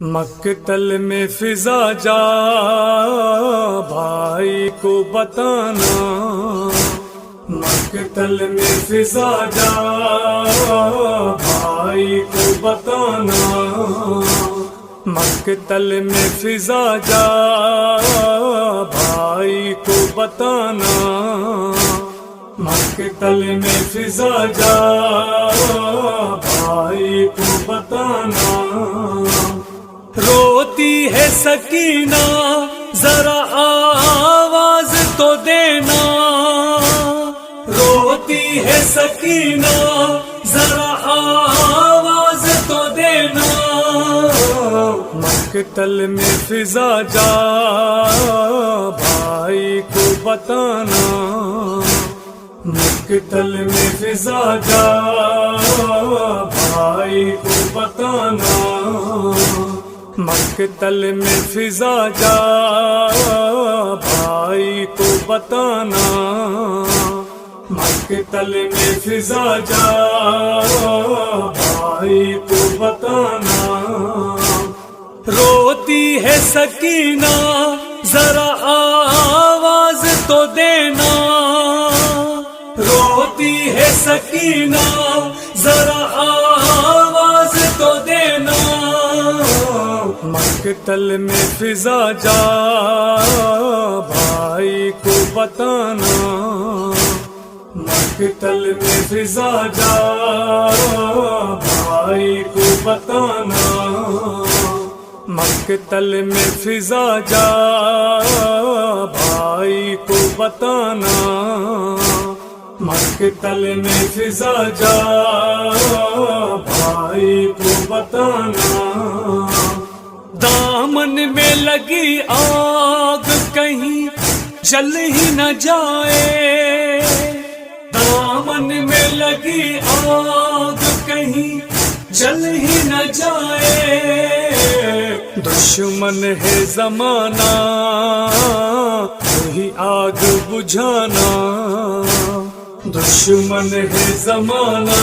مقتل میں فضا جا بھائی کو بتانا، مقتل میں فضا جا بھائی کو بتانا، مقتل میں فضا جا بھائی کو بتانا، مقتل میں فضا جا بھائی کو بتانا۔ روتی ہے سکینہ ذرا آواز تو دینا، روتی ہے سکینہ ذرا آواز تو دینا، مقتل میں فضا جا بھائی کو بتانا، مقتل میں فضا جا بھائی کو بتانا، مقتل میں فضا جا بھائی کو بتانا، مقتل میں فضا جا بھائی کو بتانا۔ روتی ہے سکینہ ذرا آواز تو دینا، روتی ہے سکینہ ذرا آواز تو دینا، مقتل میں فضا جا بھائی کو بتانا، مقتل میں فضا جا بھائی کو بتانا، مقتل میں فضا جا بھائی کو بتانا، مقتل میں فضا جا بھائی کو بتانا۔ دامن میں لگی آگ کہیں جل ہی نہ جائے، دامن میں لگی آگ کہیں جل ہی نہ جائے، دشمن ہے زمانہ وہی آگ بجھانا، دشمن ہے زمانہ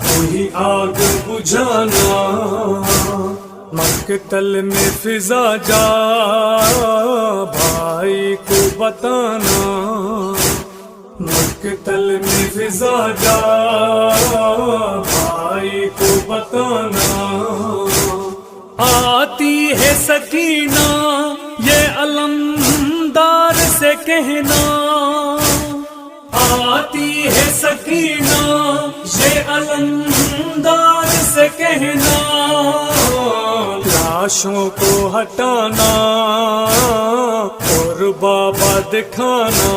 وہی آگ بجھانا، مقتل میں فضا جا بھائی کو بتانا، مقتل میں فضا جا بھائی کو بتانا۔ آتی ہے سکینہ یہ علمدار سے کہنا، آتی ہے سکینہ یہ علمدار سے کہنا، لاشوں کو ہٹانا اور بابا دکھانا،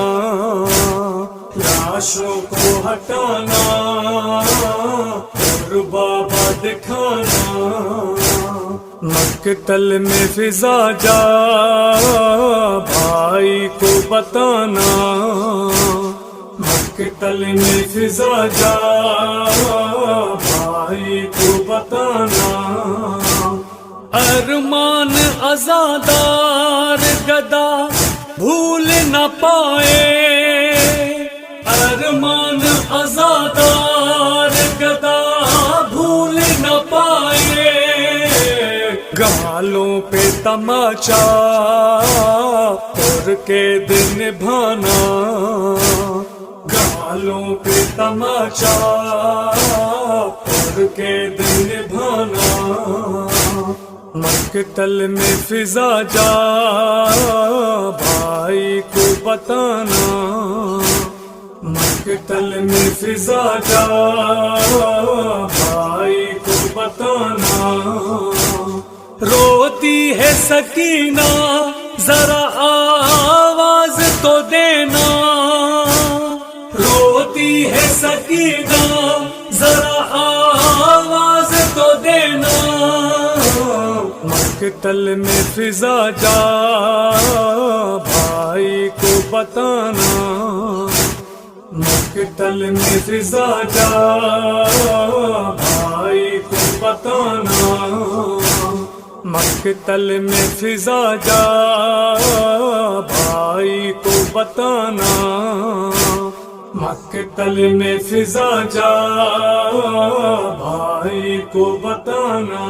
لاشوں کو ہٹانا اور بابا دکھانا، مقتل میں فضا جا بھائی کو بتانا، مقتل میں فضا جا بھائی کو بتانا۔ ارمان عزادار گدا بھول نہ پائے، ارمان عزادار گدا بھول نہ پائے، گالوں پہ تماچا اور قید نبھانا، گالوں پہ تماچا اور قید نبھانا، مقتل میں فضا جا بھائی کو بتانا، مقتل میں فضا جا بھائی کو بتانا۔ روتی ہے سکینہ ذرا آواز تو دینا، روتی ہے سکینہ ذرا آواز تو دینا، مقتل میں فضا جا بھائی کو بتانا، مقتل میں فضا جا بھائی کو بتانا، مقتل میں فضا جا بھائی کو بتانا، مقتل میں فضا جا بھائی کو بتانا۔